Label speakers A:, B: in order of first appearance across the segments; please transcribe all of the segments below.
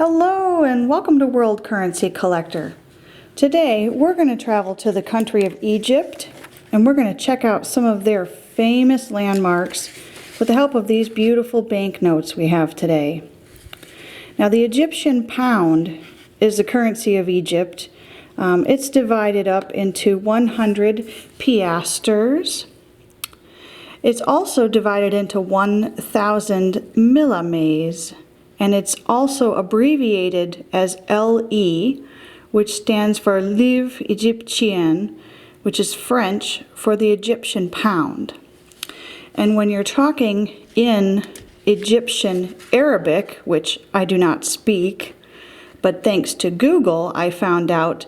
A: Hello and welcome to World Currency Collector. Today we're going to travel to the country of Egypt and we're going to check out some of their famous landmarks with the help of these beautiful banknotes we have today. Now the Egyptian pound is the currency of Egypt. It's divided up into 100 piastres. It's also divided into 1,000 millamés. And it's also abbreviated as LE, which stands for Livre Egyptien, which is French for the Egyptian pound. And when you're talking in Egyptian Arabic, which I do not speak, but thanks to Google, I found out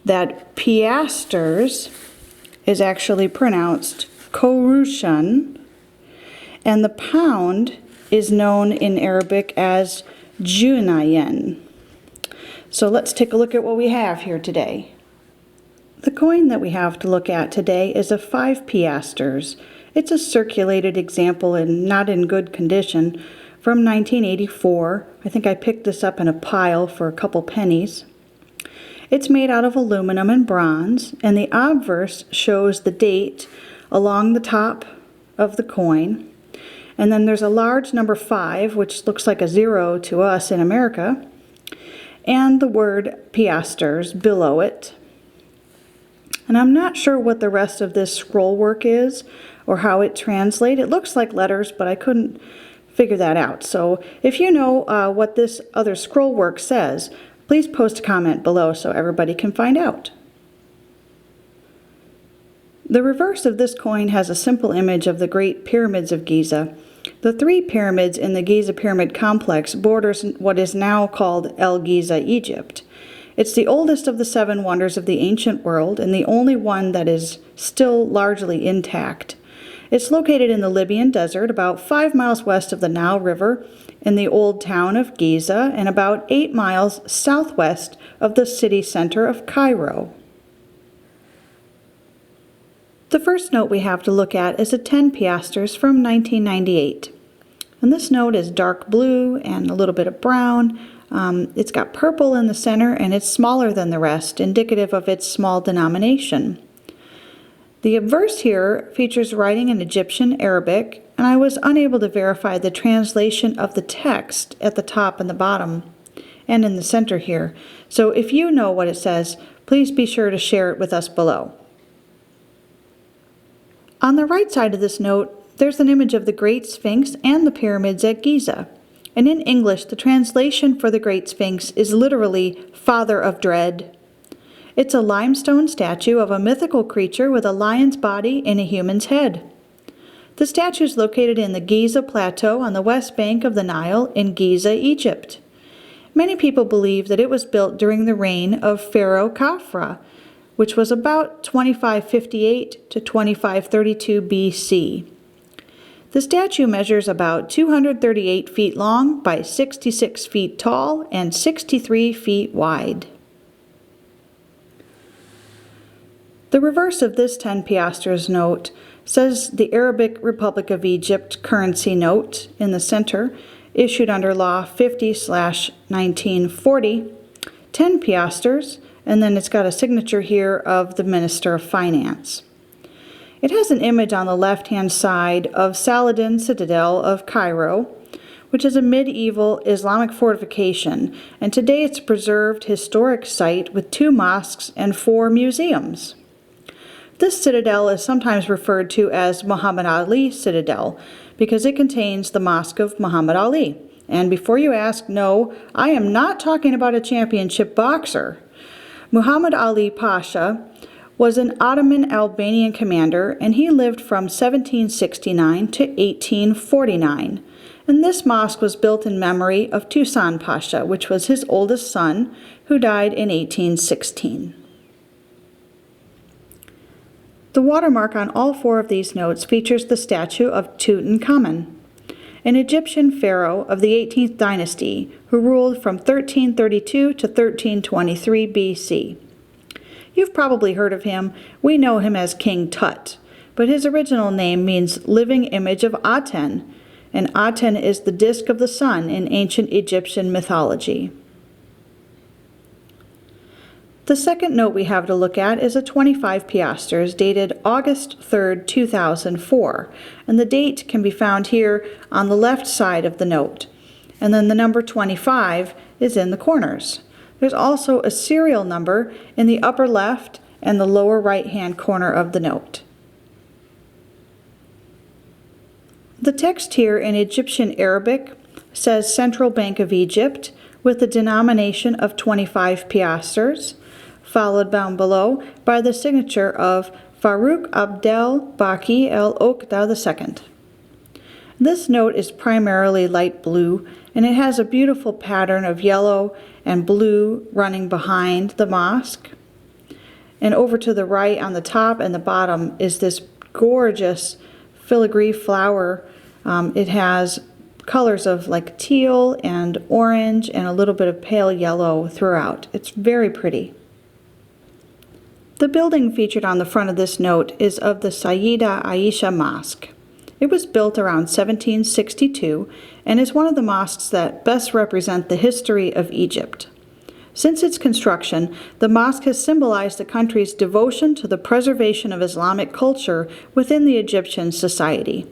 A: that piastres is actually pronounced korushan, and the pound is known in Arabic as junayen. So let's take a look at what we have here today. The coin that we have to look at today is a 5 piastres. It's a circulated example and not in good condition from 1984. I think I picked this up in a pile for a couple pennies. It's made out of aluminum and bronze, and the obverse shows the date along the top of the coin. And then there's a large number 5, which looks like a 0 to us in America, and the word piastres below it. And I'm not sure what the rest of this scroll work is or how it translates. It looks like letters, but I couldn't figure that out. So if you know what this other scroll work says, please post a comment below so everybody can find out. The reverse of this coin has a simple image of the Great Pyramids of Giza. The 3 pyramids in the Giza Pyramid Complex borders what is now called El Giza, Egypt. It's the oldest of the 7 wonders of the ancient world and the only one that is still largely intact. It's located in the Libyan desert, about 5 miles west of the Nile River in the old town of Giza and about 8 miles southwest of the city center of Cairo. The first note we have to look at is a 10 piastres from 1998. And this note is dark blue and a little bit of brown. It's got purple in the center and it's smaller than the rest, indicative of its small denomination. The obverse here features writing in Egyptian Arabic, and I was unable to verify the translation of the text at the top and the bottom and in the center here. So if you know what it says, please be sure to share it with us below. On the right side of this note, there's an image of the Great Sphinx and the pyramids at Giza. And in English, the translation for the Great Sphinx is literally Father of Dread. It's a limestone statue of a mythical creature with a lion's body and a human's head. The statue is located in the Giza Plateau on the west bank of the Nile in Giza, Egypt. Many people believe that it was built during the reign of Pharaoh Khafra, which was about 2558 to 2532 BC. The statue measures about 238 feet long by 66 feet tall and 63 feet wide. The reverse of this 10 piastres note says the Arabic Republic of Egypt currency note in the center, issued under Law 50/1940, 10 piastres, and then it's got a signature here of the Minister of Finance. It has an image on the left-hand side of Saladin Citadel of Cairo, which is a medieval Islamic fortification, and today it's a preserved historic site with 2 mosques and 4 museums. This citadel is sometimes referred to as Muhammad Ali Citadel because it contains the Mosque of Muhammad Ali. And before you ask, no, I am not talking about a championship boxer. Muhammad Ali Pasha was an Ottoman Albanian commander, and he lived from 1769 to 1849. And this mosque was built in memory of Tusan Pasha, which was his oldest son, who died in 1816. The watermark on all 4 of these notes features the statue of Tutankhamun, an Egyptian pharaoh of the 18th dynasty who ruled from 1332 to 1323 BC. You've probably heard of him. We know him as King Tut, but his original name means living image of Aten, and Aten is the disk of the sun in ancient Egyptian mythology. The second note we have to look at is a 25 piastres dated August 3rd, 2004, and the date can be found here on the left side of the note, and then the number 25 is in the corners. There's also a serial number in the upper left and the lower right-hand corner of the note. The text here in Egyptian Arabic says Central Bank of Egypt with the denomination of 25 piastres, followed down below by the signature of Farouk Abdel Baki El Okda II. This note is primarily light blue, and it has a beautiful pattern of yellow and blue running behind the mosque. And over to the right on the top and the bottom is this gorgeous filigree flower. It has colors of like teal and orange and a little bit of pale yellow throughout. It's very pretty. The building featured on the front of this note is of the Sayyida Aisha Mosque. It was built around 1762 and is one of the mosques that best represent the history of Egypt. Since its construction, the mosque has symbolized the country's devotion to the preservation of Islamic culture within the Egyptian society.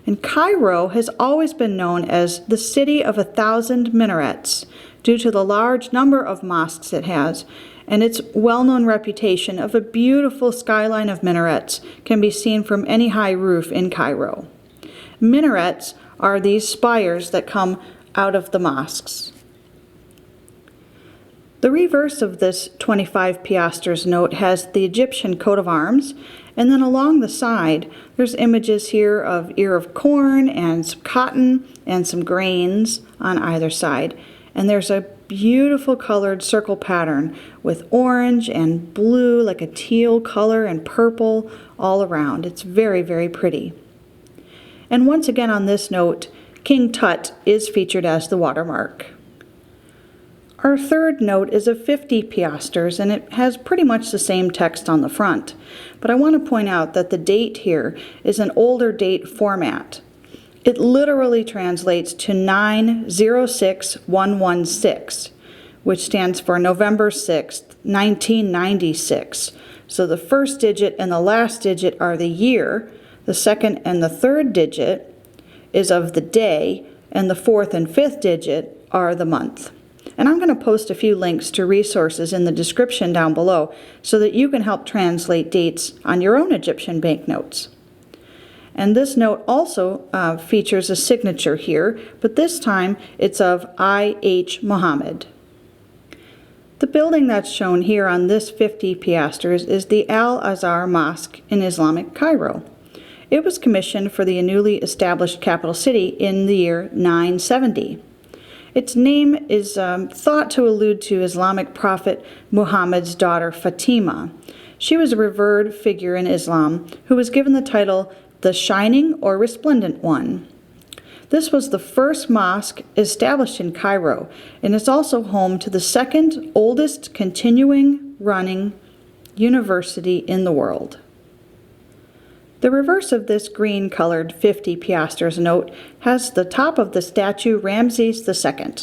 A: And Cairo has always been known as the city of 1,000 minarets due to the large number of mosques it has, and its well-known reputation of a beautiful skyline of minarets can be seen from any high roof in Cairo. Minarets are these spires that come out of the mosques. The reverse of this 25 piastres note has the Egyptian coat of arms, and then along the side there's images here of ear of corn and some cotton and some grains on either side. And there's a beautiful colored circle pattern with orange and blue, like a teal color, and purple all around. It's very, very pretty. And once again on this note, King Tut is featured as the watermark. Our third note is of 50 piastres, and it has pretty much the same text on the front. But I want to point out that the date here is an older date format. It literally translates to 906116, which stands for November 6th, 1996. So the first digit and the last digit are the year, the second and the third digit is of the day, and the fourth and fifth digit are the month. And I'm going to post a few links to resources in the description down below so that you can help translate dates on your own Egyptian banknotes. And this note also features a signature here, but this time it's of I.H. Muhammad. The building that's shown here on this 50 piastres is the Al-Azhar Mosque in Islamic Cairo. It was commissioned for the newly established capital city in the year 970. Its name is thought to allude to Islamic prophet Muhammad's daughter Fatima. She was a revered figure in Islam who was given the title the Shining or Resplendent One. This was the first mosque established in Cairo, and it's also home to the second oldest continuing running university in the world. The reverse of this green-colored 50 piastres note has the top of the statue Ramesses II.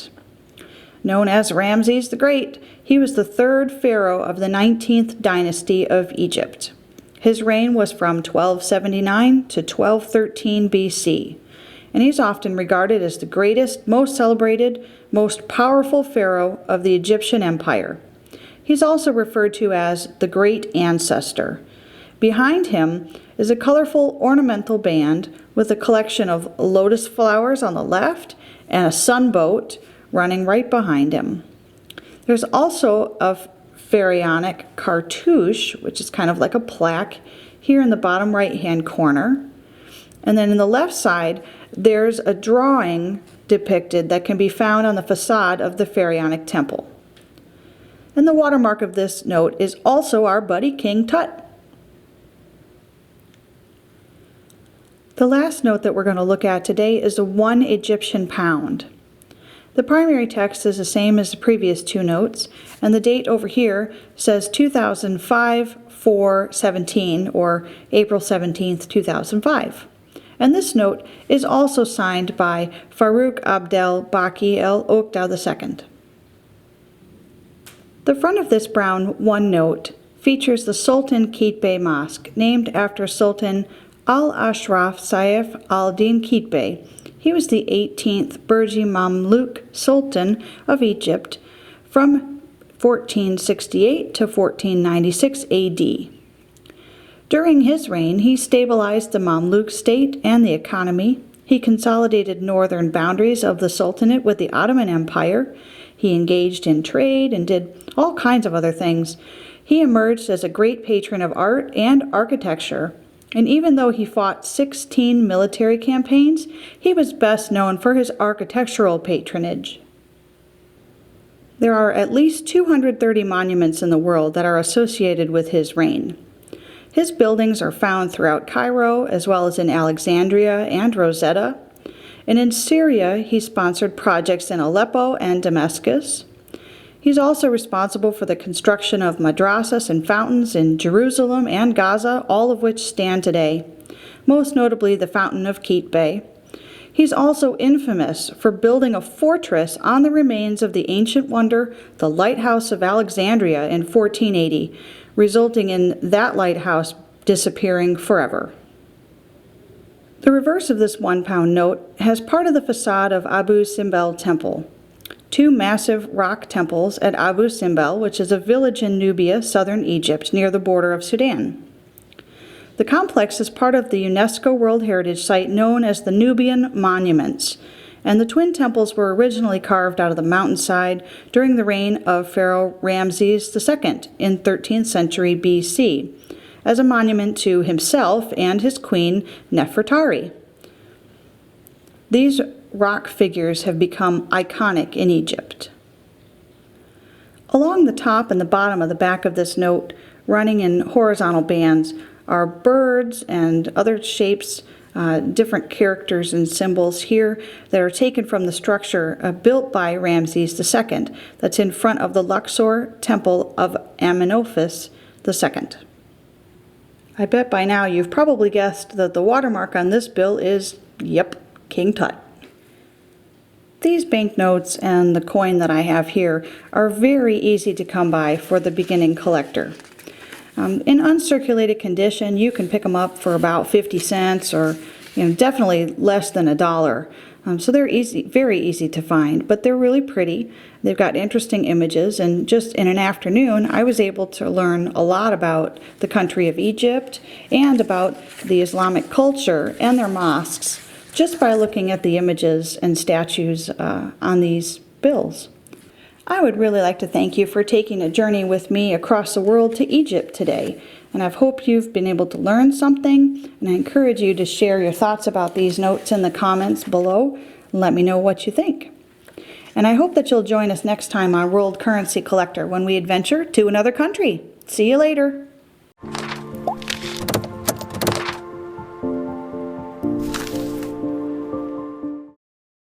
A: Known as Ramesses the Great, he was the third pharaoh of the 19th dynasty of Egypt. His reign was from 1279 to 1213 BC, and he's often regarded as the greatest, most celebrated, most powerful pharaoh of the Egyptian Empire. He's also referred to as the Great Ancestor. Behind him is a colorful ornamental band with a collection of lotus flowers on the left and a sunboat running right behind him. There's also a pharaonic cartouche, which is kind of like a plaque, here in the bottom right-hand corner. And then in the left side, there's a drawing depicted that can be found on the facade of the pharaonic temple. And the watermark of this note is also our buddy King Tut. The last note that we're going to look at today is the 1 Egyptian pound. The primary text is the same as the previous two notes, and the date over here says 2005-4-17, or April 17th, 2005. And this note is also signed by Farouk Abdel Baki El Okda II. The front of this brown one note features the Sultan Qa'it Bay Mosque, named after Sultan Al-Ashraf Sayf al-Din Qa'it Bay. He was the 18th Burji Mamluk Sultan of Egypt from 1468 to 1496 AD. During his reign, he stabilized the Mamluk state and the economy. He consolidated northern boundaries of the Sultanate with the Ottoman Empire. He engaged in trade and did all kinds of other things. He emerged as a great patron of art and architecture, and even though he fought 16 military campaigns, he was best known for his architectural patronage. There are at least 230 monuments in the world that are associated with his reign. His buildings are found throughout Cairo, as well as in Alexandria and Rosetta. And in Syria, he sponsored projects in Aleppo and Damascus. He's also responsible for the construction of madrasas and fountains in Jerusalem and Gaza, all of which stand today, most notably the Fountain of Qa'it Bay. He's also infamous for building a fortress on the remains of the ancient wonder, the Lighthouse of Alexandria, in 1480, resulting in that lighthouse disappearing forever. The reverse of this £1 note has part of the facade of Abu Simbel Temple. Two massive rock temples at Abu Simbel, which is a village in Nubia, southern Egypt, near the border of Sudan. The complex is part of the UNESCO World Heritage Site known as the Nubian Monuments, and the twin temples were originally carved out of the mountainside during the reign of Pharaoh Ramesses II in 13th century BC, as a monument to himself and his queen Nefertari. These rock figures have become iconic in Egypt. Along the top and the bottom of the back of this note, running in horizontal bands, are birds and other shapes, different characters and symbols here that are taken from the structure built by Ramesses II that's in front of the Luxor Temple of Amenophis II. I bet by now you've probably guessed that the watermark on this bill is, yep, King Tut. These banknotes and the coin that I have here are very easy to come by for the beginning collector. In uncirculated condition, you can pick them up for about 50 cents or definitely less than $1. So they're easy, very easy to find, but they're really pretty. They've got interesting images, and just in an afternoon, I was able to learn a lot about the country of Egypt and about the Islamic culture and their mosques just by looking at the images and statues on these bills. I would really like to thank you for taking a journey with me across the world to Egypt today, and I hope you've been able to learn something, and I encourage you to share your thoughts about these notes in the comments below and let me know what you think. And I hope that you'll join us next time on World Currency Collector when we adventure to another country. See you later.